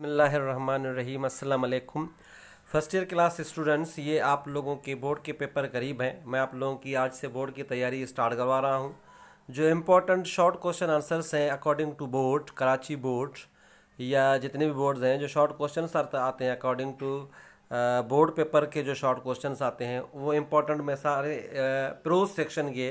बिस्मिल्लाहिर्रहमानिर्रहीम। अस्सलाम वालेकुम। फर्स्ट ईयर क्लास स्टूडेंट्स, ये आप लोगों के बोर्ड के पेपर करीब हैं। मैं आप लोगों की आज से बोर्ड की तैयारी स्टार्ट करवा रहा हूँ। जो इम्पोर्टेंट शॉर्ट क्वेश्चन आंसर्स हैं according to board, Karachi board या जितने भी बोर्ड्स हैं, जो शॉर्ट क्वेश्चन आते हैं अकॉर्डिंग टू बोर्ड पेपर के जो शॉर्ट क्वेश्चंस आते हैं वो इम्पोर्टेंट में सारे प्रोज सेक्शन के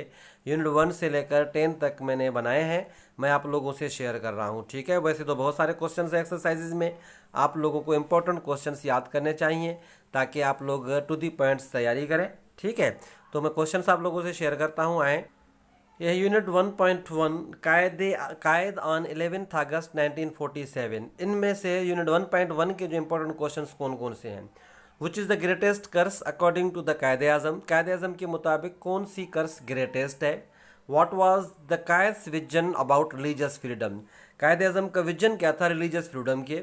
यूनिट 1 से लेकर 10 तक मैंने बनाए हैं। मैं आप लोगों से शेयर कर रहा हूं। ठीक है, वैसे तो बहुत सारे क्वेश्चंस हैं एक्सरसाइजेज में। आप लोगों को इम्पोर्टेंट क्वेश्चंस याद करने चाहिए ताकि आप लोग टू दी पॉइंट्स तैयारी करें। ठीक है, तो मैं क्वेश्चंस आप लोगों से शेयर करता हूँ। आए, यह यूनिट 1.1 कायद ऑन 11 अगस्त 1947। इनमें से यूनिट 1.1 के जो इंपॉर्टेंट क्वेश्चंस कौन कौन से हैं? Which is the greatest curse according to the Quaid Azam. Quaid Azam के मुताबिक कौन सी कर्स ग्रेटेस्ट है? What was the Quaid's vision about religious freedom. Quaid Azam का विजन क्या था रिलीजियस फ्रीडम के?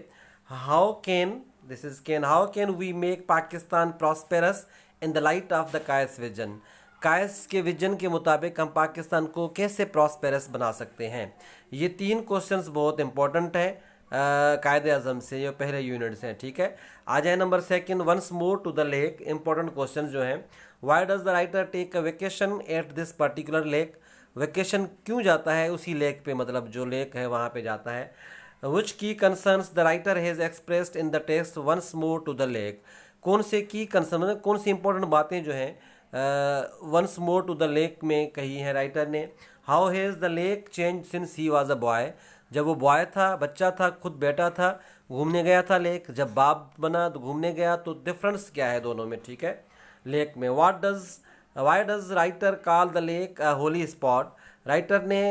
How can we make Pakistan prosperous in the light of the Quaid's vision. कायस के विजन के मुताबिक हम पाकिस्तान को कैसे प्रॉस्पेरस बना सकते हैं? ये 3 क्वेश्चंस बहुत इंपॉर्टेंट हैं कायद आज़म से, ये पहले यूनिट्स हैं। ठीक है, आ जाए number 2, once more to the lake. Important question जो हैं, why does the writer take a vacation at this particular lake. Vacation क्यों जाता है उसी लेक पे, मतलब जो लेक है वहाँ पे जाता है। Which key concerns the writer has expressed in the text once more to the lake. कौन से की कंसर्न, मतलब कौन सी इंपॉर्टेंट बातें जो हैं once more to the lake में कही है राइटर ने। How has the lake change since he was a boy. जब वो बॉय था, बच्चा था, खुद बेटा था, घूमने गया था लेक, जब बाप बना तो घूमने गया, तो डिफरेंस क्या है दोनों में? ठीक है, लेक में why does writer call the lake Holi spot. Writer ने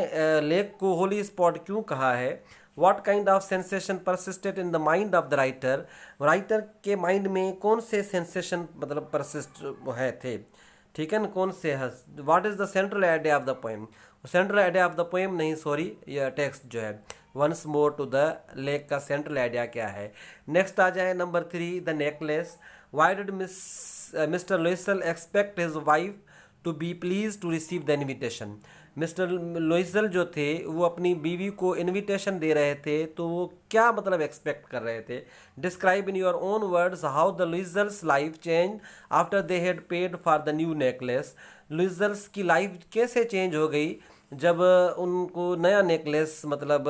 लेक को होली स्पॉट क्यों कहा है? What kind of sensation persisted in the mind of the writer। Writer के माइंड में कौन से सेंसेशन मतलब परसिस्ट है थे? ठीक है ना, कौन से है? What is the central idea of the poem. Central idea of the poem नहीं, सॉरी, यह टेक्स्ट जो है once more to the lake का सेंट्रल आइडिया क्या है। नेक्स्ट आ जाए number 3, the necklace. Why did mister Loisel expect his wife to be pleased to receive the invitation. Mister Loisel जो थे वो अपनी बीवी को इनविटेशन दे रहे थे, तो वो क्या मतलब एक्सपेक्ट कर रहे थे? Describe in your own words how the Loisels life change after they had paid for the new necklace. Loisels की लाइफ कैसे चेंज हो गई जब उनको नया नेकलेस मतलब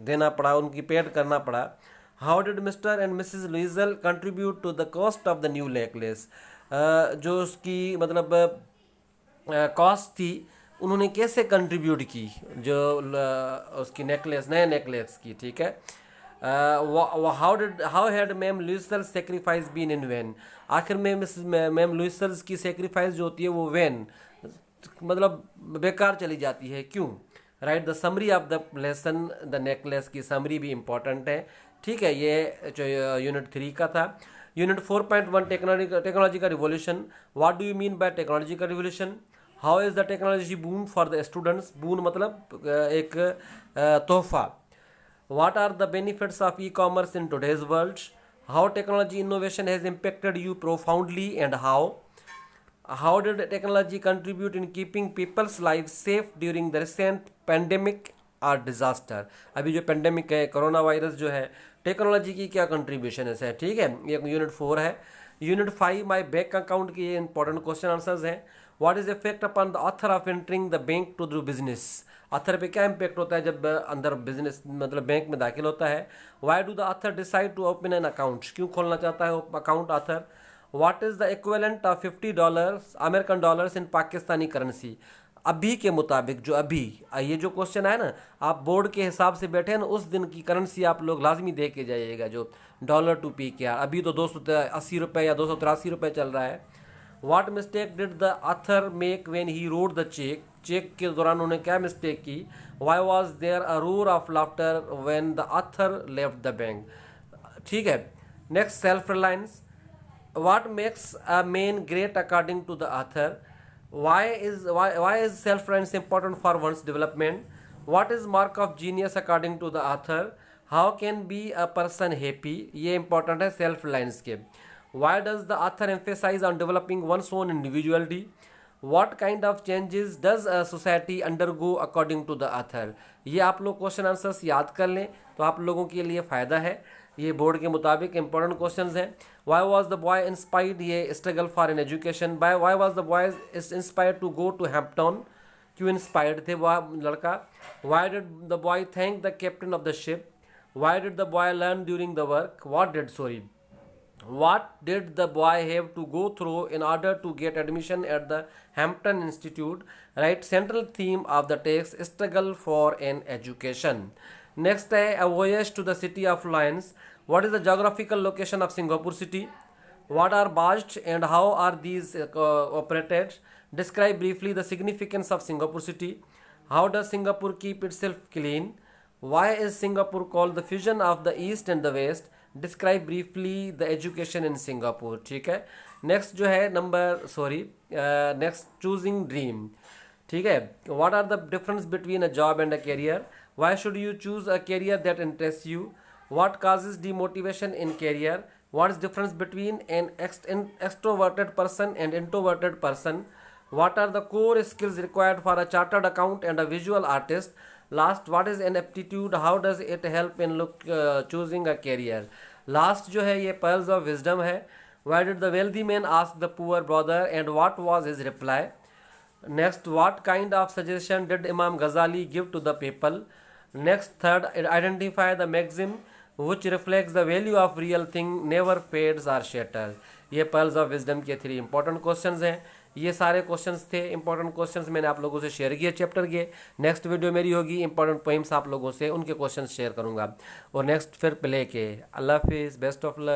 देना पड़ा, उनकी पेड करना पड़ा। How did mister and missus Loisel contribute to the cost of the new necklace. जो उसकी मतलब कॉस्ट थी, उन्होंने कैसे कंट्रीब्यूट की जो उसकी नेकलेस, नए नेकलेस की। ठीक है, how had ma'am Loisel sacrifice been in vain. आखिर में मैम लुइसल्स की सेक्रीफाइस जो होती है वो वैन मतलब बेकार चली जाती है, क्यों? Write the summary of the lesson. The necklace की समरी भी इंपॉर्टेंट है। ठीक है, ये जो यूनिट 3 का था। यूनिट 4.1 टेक्नोलॉजी का revolution. What do you mean by technology का revolution. How is the technology boon for the students. Boon मतलब एक तोहफा। What are the benefits of e commerce in today's world. How technology innovation has impacted you profoundly and how did technology contribute in keeping people's life safe during the recent pandemic और disaster. अभी जो pandemic है, corona virus जो है, technology की क्या contribution है? ठीक है, ये यूनिट 4 है। यूनिट 5 माई बैंक अकाउंट के ये इंपॉर्टेंट क्वेश्चन आंसर्स हैं। What is effect upon the author of entering the bank to do business. Author पे क्या इंपैक्ट होता है जब अंदर बिजनेस मतलब बैंक में दाखिल होता है। Why do the author decide to open an account. क्यों खोलना चाहता है account author. What is the equivalent of $50 American dollars in Pakistani currency. अभी के मुताबिक, जो अभी ये जो क्वेश्चन है ना, आप बोर्ड के हिसाब से बैठे हैं ना, उस दिन की करेंसी आप लोग लाजमी दे के जाइएगा, जो डॉलर टू PKR। अभी तो 280 रुपये या 283 रुपये चल रहा है। What mistake did the author make when he wrote the cheque. Cheque के दौरान उन्होंने क्या मिस्टेक की। Why was there a roar of laughter when the author left the bank. ठीक है, next self reliance. What makes a man great according to the author. why is self-reliance important for one's development. What is mark of genius according to the author. How can be a person happy। ये important है self-reliance के। Why does the author emphasize on developing one's own individuality। What kind of changes does a society undergo according to the author. ये आप लोग question answers याद कर लें तो आप लोगों के लिए फ़ायदा है, ये बोर्ड के मुताबिक इंपॉर्टेंट क्वेश्चंस हैं। Why was the boy inspired, ये स्ट्रगल फॉर एन एजुकेशन। बाय why was the boy inspired to go to Hampton, क्यों इंस्पायर्ड थे वह लड़का। Why did the boy thank the captain of the ship. Why did the boy learn during the work, what did the boy have to go through in order to get admission at the Hampton Institute? Right, central theme of the text, struggle for an education. Next है a voyage to the city of lions. What is the geographical location of Singapore city? What are barged and how are these operated? Describe briefly the significance of Singapore city. How does Singapore keep itself clean? Why is Singapore called the fusion of the East and the West? Describe briefly the education in Singapore. ठीक है, next जो है next choosing dream. ठीक है, what are the difference between a job and a career. Why should you choose a career that interest you. What causes demotivation in career. What is difference between an extroverted person and introverted person. What are the core skills required for a chartered account and a visual artist. Last, what is an aptitude, how does it help in choosing a career. Last जो है ये pearls of wisdom है। Why did the wealthy man ask the poor brother and what was his reply. Next, what kind of suggestion did Imam Ghazali give to the people. Next, third, identify the maxim which reflects the value of real thing, never fades or shatters। ये pearls of wisdom के 3 important questions हैं। ये सारे questions थे, important questions मैंने आप लोगों से शेयर किए चैप्टर के। नेक्स्ट वीडियो मेरी होगी इंपॉर्टेंट पोइम्स आप लोगों से उनके क्वेश्चंस शेयर करूंगा, और नेक्स्ट फिर प्ले के। अल्लाह हाफिज़, बेस्ट ऑफ लक।